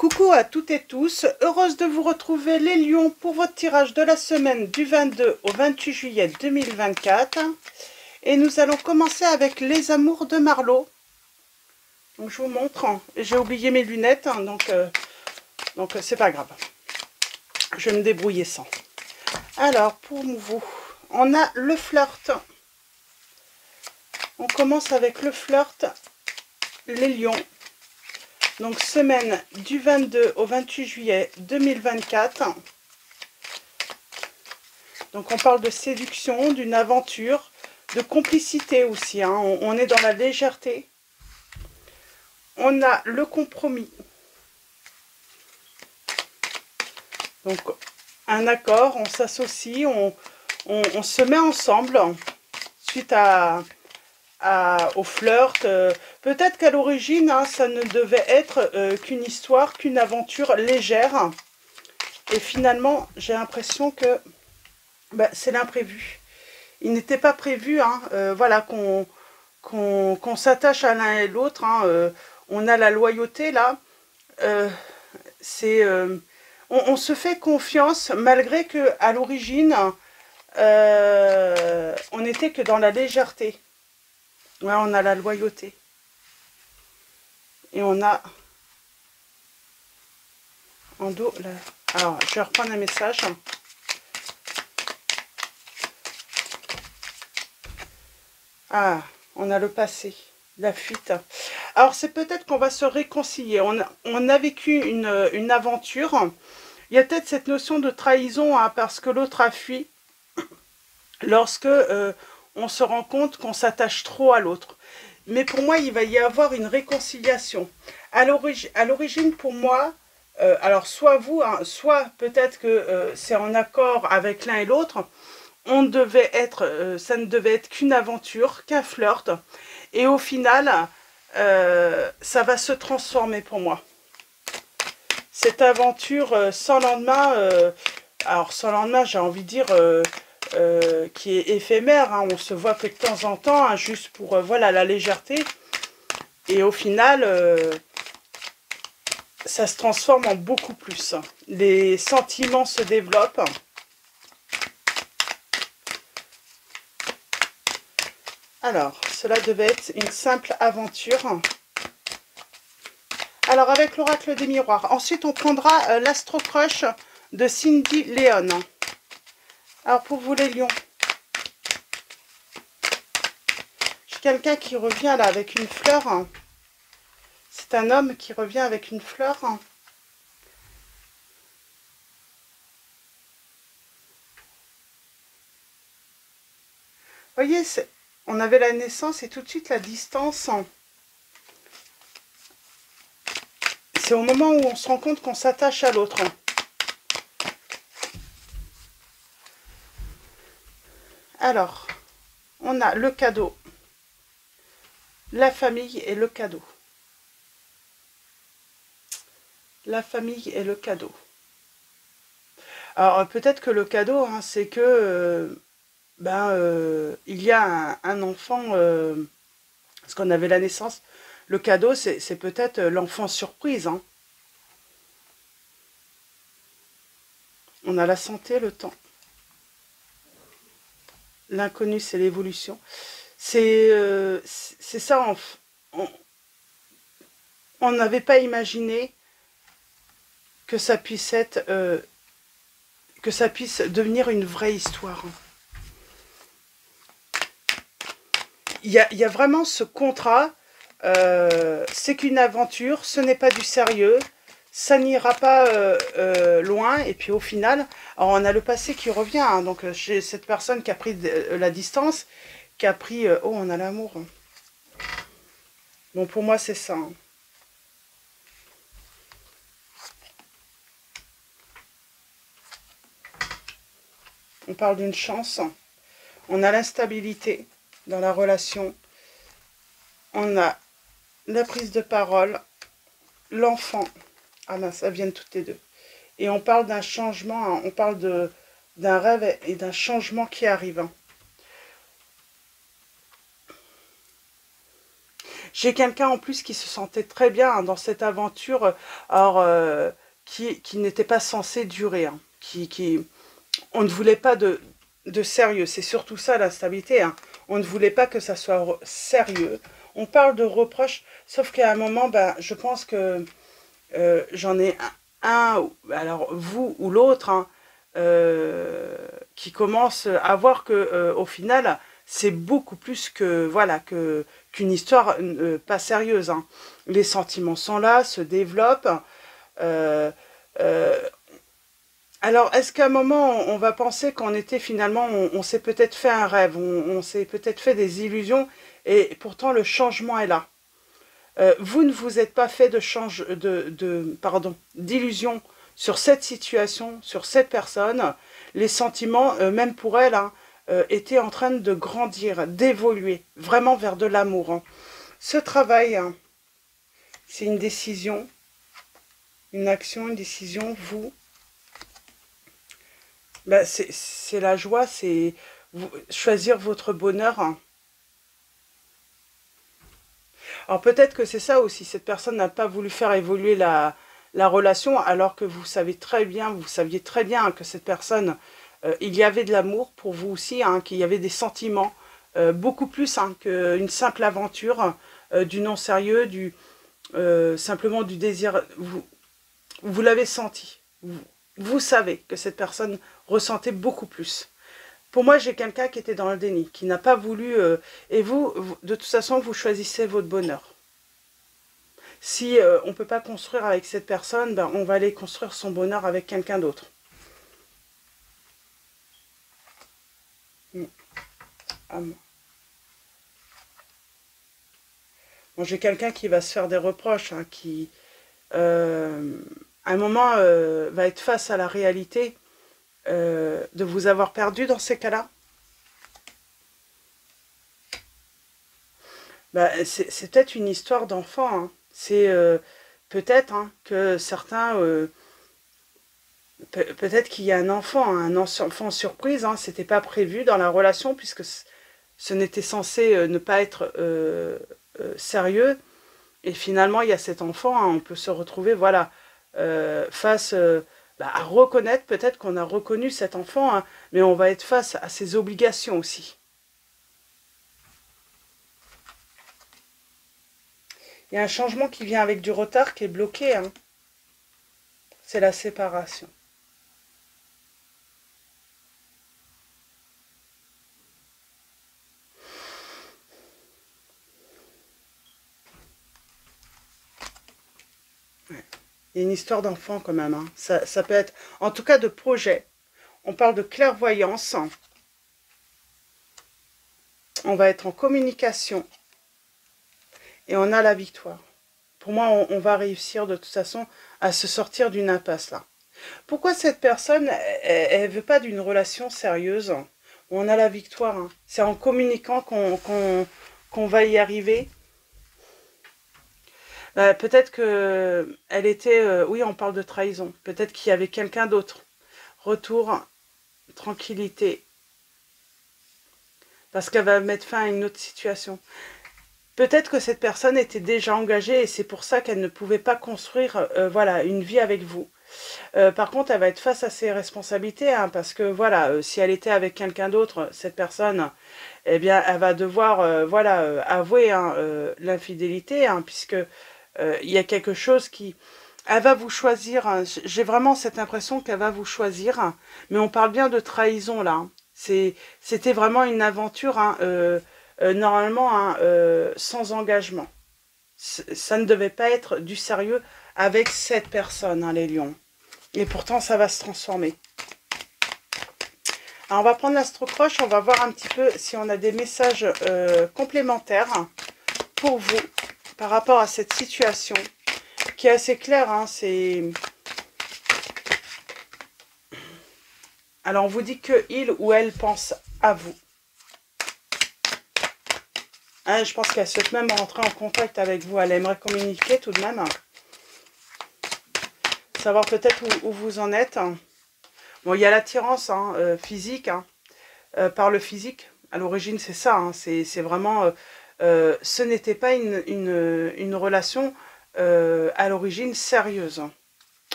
Coucou à toutes et tous, heureuse de vous retrouver les lions pour votre tirage de la semaine du 22 au 28 juillet 2024. Et nous allons commencer avec les amours de Marlo. Donc je vous montre, j'ai oublié mes lunettes, donc c'est pas grave. Je vais me débrouiller sans. Alors pour vous, on a le flirt. On commence avec le flirt, les lions. Donc semaine du 22 au 28 juillet 2024. Donc on parle de séduction, d'une aventure, de complicité aussi. Hein. On est dans la légèreté. On a le compromis. Donc un accord, on s'associe, on se met ensemble suite au flirt. Peut-être qu'à l'origine, hein, ça ne devait être qu'une histoire, qu'une aventure légère. Et finalement, j'ai l'impression que c'est l'imprévu. Il n'était pas prévu hein, voilà, qu'on s'attache à l'un et l'autre. Hein, on a la loyauté là. On se fait confiance malgré que à l'origine, on n'était que dans la légèreté. Ouais, on a la loyauté. Et on a en dos là. Alors, je vais reprendre un message. Ah, on a le passé, la fuite. Alors, c'est peut-être qu'on va se réconcilier. On a vécu une aventure. Il y a peut-être cette notion de trahison hein, parce que l'autre a fui. Lorsque on se rend compte qu'on s'attache trop à l'autre. Mais pour moi, il va y avoir une réconciliation. À l'origine, pour moi, alors soit vous, hein, soit peut-être que c'est en accord avec l'un et l'autre, ça ne devait être qu'une aventure, qu'un flirt. Et au final, ça va se transformer pour moi. Cette aventure sans lendemain, alors sans lendemain, j'ai envie de dire... qui est éphémère, hein. On se voit que de temps en temps, hein, juste pour voilà, la légèreté. Et au final, ça se transforme en beaucoup plus. Les sentiments se développent. Alors, cela devait être une simple aventure. Alors, avec l'oracle des miroirs. Ensuite, on prendra l'Astro Crush de Cindy Léon. Alors, pour vous les lions, j'ai quelqu'un qui revient là avec une fleur. C'est un homme qui revient avec une fleur. Vous voyez, on avait la naissance et tout de suite la distance. C'est au moment où on se rend compte qu'on s'attache à l'autre. Alors, on a le cadeau, la famille et le cadeau. La famille et le cadeau. Alors, peut-être que le cadeau, hein, c'est que il y a un enfant, parce qu'on avait la naissance. Le cadeau, c'est peut-être l'enfant surprise. Hein. On a la santé, le temps. L'inconnu, c'est l'évolution. C'est ça, on n'avait pas imaginé que ça puisse être, que ça puisse devenir une vraie histoire. Il y a vraiment ce contrat, c'est qu'une aventure, ce n'est pas du sérieux, ça n'ira pas loin, et puis au final, alors on a le passé qui revient, hein, donc j'ai cette personne qui a pris la distance, qui a pris, oh on a l'amour. Bon pour moi c'est ça. Hein. On parle d'une chance, on a l'instabilité dans la relation, on a la prise de parole, l'enfant, ah ben ça vient toutes les deux. Et on parle d'un changement, hein, on parle d'un rêve et d'un changement qui arrive. Hein. J'ai quelqu'un en plus qui se sentait très bien hein, dans cette aventure, alors qui n'était pas censé durer, hein, on ne voulait pas de sérieux, c'est surtout ça la stabilité, hein. On ne voulait pas que ça soit sérieux. On parle de reproches, sauf qu'à un moment, ben, je pense que j'en ai alors vous ou l'autre, hein, qui commence à voir que au final, c'est beaucoup plus que voilà qu'une histoire pas sérieuse, hein. Les sentiments sont là, se développent. Euh, euh, alors, est-ce qu'à un moment, on va penser qu'on était finalement, on s'est peut-être fait un rêve, on s'est peut-être fait des illusions, et pourtant le changement est là. Vous ne vous êtes pas fait pardon, d'illusion sur cette situation, sur cette personne. Les sentiments, même pour elle, hein, étaient en train de grandir, d'évoluer, vraiment vers de l'amour, hein. Ce travail, hein, c'est une décision, une action, une décision, vous. Ben, c'est la joie, c'est choisir votre bonheur, hein. Alors peut-être que c'est ça aussi, cette personne n'a pas voulu faire évoluer la relation, alors que vous saviez très bien hein, que cette personne, il y avait de l'amour pour vous aussi, hein, qu'il y avait des sentiments, beaucoup plus hein, qu'une simple aventure, du non-sérieux, simplement du désir. Vous l'avez senti, vous savez que cette personne ressentait beaucoup plus. Pour moi, j'ai quelqu'un qui était dans le déni, qui n'a pas voulu... et vous, de toute façon, vous choisissez votre bonheur. Si on ne peut pas construire avec cette personne, ben, on va aller construire son bonheur avec quelqu'un d'autre. Ah, bon, j'ai quelqu'un qui va se faire des reproches, hein, qui, à un moment, va être face à la réalité de vous avoir perdu dans ces cas-là. Bah, c'est peut-être une histoire d'enfant, hein. C'est peut-être hein, que certains... peut-être qu'il y a un enfant, hein, un enfant surprise, hein, c'était pas prévu dans la relation puisque ce n'était censé ne pas être sérieux. Et finalement, il y a cet enfant, hein, on peut se retrouver voilà, face à reconnaître, peut-être qu'on a reconnu cet enfant, hein, mais on va être face à ses obligations aussi. Il y a un changement qui vient avec du retard qui est bloqué, hein. C'est la séparation. Ouais. Il y a une histoire d'enfant quand même, hein. Ça peut être, en tout cas de projet. On parle de clairvoyance. On va être en communication. Et on a la victoire. Pour moi, on va réussir de toute façon à se sortir d'une impasse là. Pourquoi cette personne, elle veut pas d'une relation sérieuse? On a la victoire, hein. C'est en communiquant qu'on va y arriver. Peut-être que elle était... oui, on parle de trahison. Peut-être qu'il y avait quelqu'un d'autre. Retour, tranquillité. Parce qu'elle va mettre fin à une autre situation. Peut-être que cette personne était déjà engagée et c'est pour ça qu'elle ne pouvait pas construire voilà, une vie avec vous. Par contre, elle va être face à ses responsabilités, hein, parce que voilà, si elle était avec quelqu'un d'autre, cette personne, eh bien, elle va devoir voilà, avouer hein, l'infidélité, hein, puisque il y a quelque chose qui... Elle va vous choisir, hein. J'ai vraiment cette impression qu'elle va vous choisir, hein, mais on parle bien de trahison là, hein. C'était vraiment une aventure, hein, normalement, hein, sans engagement. Ça ne devait pas être du sérieux avec cette personne, hein, les lions. Et pourtant, ça va se transformer. Alors, on va prendre l'astrocroche, on va voir un petit peu si on a des messages complémentaires pour vous par rapport à cette situation qui est assez claire, hein, c'est... Alors, on vous dit que il ou elle pense à vous. Hein, je pense qu'elle souhaite même rentrer en contact avec vous. Elle aimerait communiquer tout de même. Savoir peut-être où vous en êtes. Bon, il y a l'attirance hein, physique, hein, par le physique. À l'origine, c'est ça. Hein, c'est vraiment ce n'était pas une relation à l'origine sérieuse.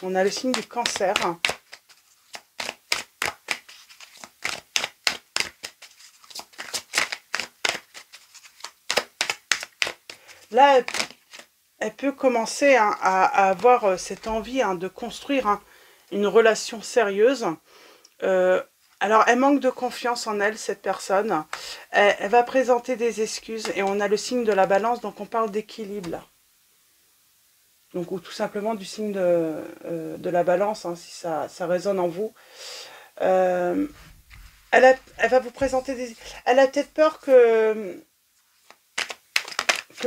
On a le signe du Cancer. Là, elle peut commencer à avoir cette envie de construire une relation sérieuse. Alors, elle manque de confiance en elle, cette personne. Elle va présenter des excuses et on a le signe de la Balance, donc on parle d'équilibre là. Donc, ou tout simplement du signe de la Balance, si ça résonne en vous. Elle va vous présenter des... Elle a peut-être peur que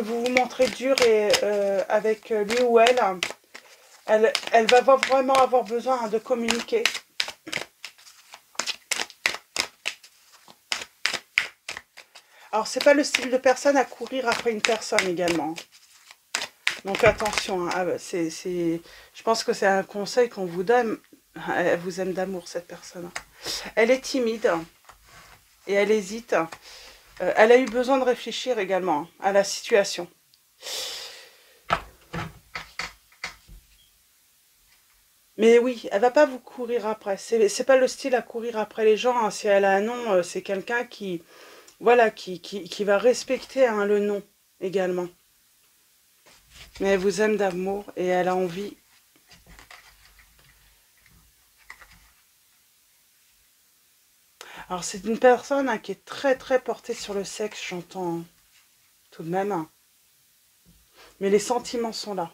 vous vous montrez dur et, avec lui ou elle. Elle va vraiment avoir besoin de communiquer. Alors, c'est pas le style de personne à courir après une personne également. Donc, attention. Je pense que c'est un conseil qu'on vous donne. Elle vous aime d'amour, cette personne. Elle est timide et elle hésite. Elle a eu besoin de réfléchir également à la situation. Mais oui, elle va pas vous courir après. C'est pas le style à courir après les gens. Si elle a un nom, c'est quelqu'un qui... Voilà, qui va respecter le nom également. Mais elle vous aime d'amour et elle a envie. Alors c'est une personne qui est très très portée sur le sexe, j'entends tout de même. Mais les sentiments sont là.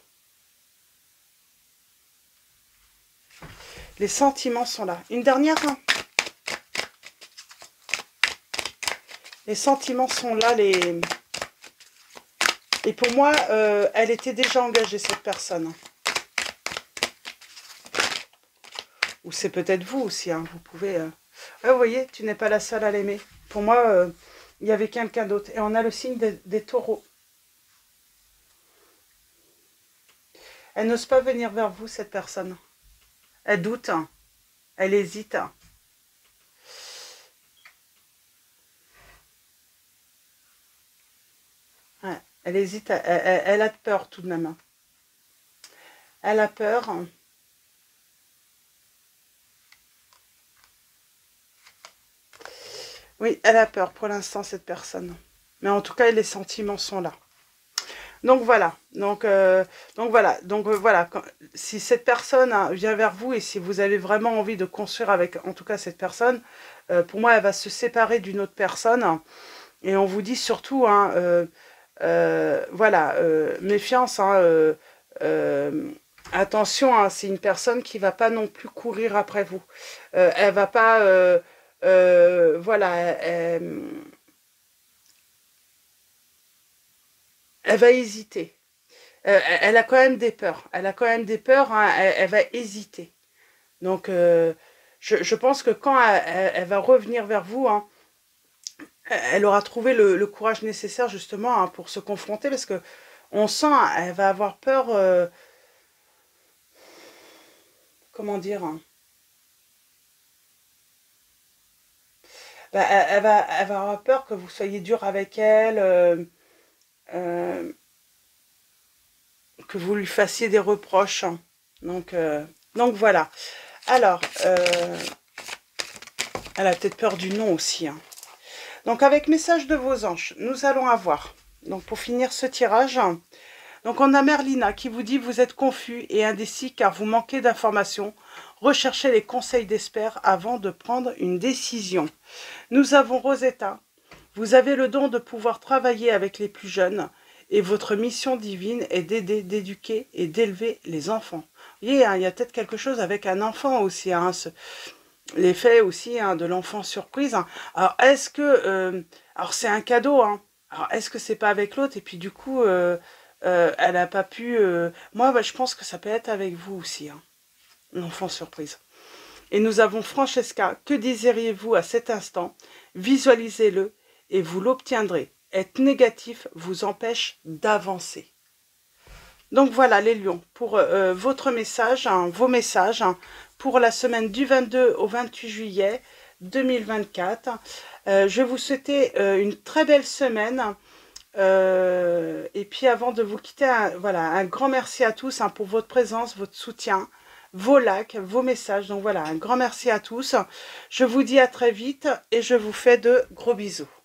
Les sentiments sont là. Une dernière. Les sentiments sont là. Et pour moi, elle était déjà engagée, cette personne. Ou c'est peut-être vous aussi. Vous pouvez... Ouais, vous voyez, tu n'es pas la seule à l'aimer. Pour moi, il y avait quelqu'un d'autre. Et on a le signe des taureaux. Elle n'ose pas venir vers vous, cette personne. Elle doute. Elle hésite. Ouais, elle hésite. Elle a peur tout de même. Elle a peur. Oui, elle a peur pour l'instant, cette personne. Mais en tout cas, les sentiments sont là. Donc voilà. Donc voilà. Si cette personne vient vers vous et si vous avez vraiment envie de construire avec, en tout cas, cette personne, pour moi, elle va se séparer d'une autre personne. Et on vous dit surtout, voilà, méfiance, attention, c'est une personne qui va pas non plus courir après vous. Elle va pas, voilà, elle va hésiter. Elle a quand même des peurs. Elle a quand même des peurs, elle va hésiter. Donc, je pense que quand elle va revenir vers vous, elle aura trouvé le courage nécessaire justement pour se confronter parce que on sent, elle va avoir peur, comment dire, elle va avoir peur que vous soyez dur avec elle, que vous lui fassiez des reproches. Donc voilà. Alors, elle a peut-être peur du non aussi. Donc avec message de vos anges, nous allons avoir, donc pour finir ce tirage, donc on a Merlina qui vous dit: vous êtes confus et indécis car vous manquez d'informations. Recherchez les conseils d'experts avant de prendre une décision. Nous avons Rosetta. Vous avez le don de pouvoir travailler avec les plus jeunes et votre mission divine est d'aider, d'éduquer et d'élever les enfants. Vous voyez, il y a peut-être quelque chose avec un enfant aussi, l'effet aussi de l'enfant surprise. Alors, est-ce que... alors, c'est un cadeau, Alors, est-ce que c'est pas avec l'autre? Et puis, du coup, elle n'a pas pu... Moi, je pense que ça peut être avec vous aussi, l'enfant surprise. Et nous avons Francesca. Que désiriez-vous à cet instant? Visualisez-le et vous l'obtiendrez. Être négatif vous empêche d'avancer. Donc voilà les lions, pour votre message, vos messages, pour la semaine du 22 au 28 juillet 2024. Je vais vous souhaiter une très belle semaine. Et puis avant de vous quitter, voilà, un grand merci à tous hein, pour votre présence, votre soutien, vos likes, vos messages. Donc voilà, un grand merci à tous. Je vous dis à très vite et je vous fais de gros bisous.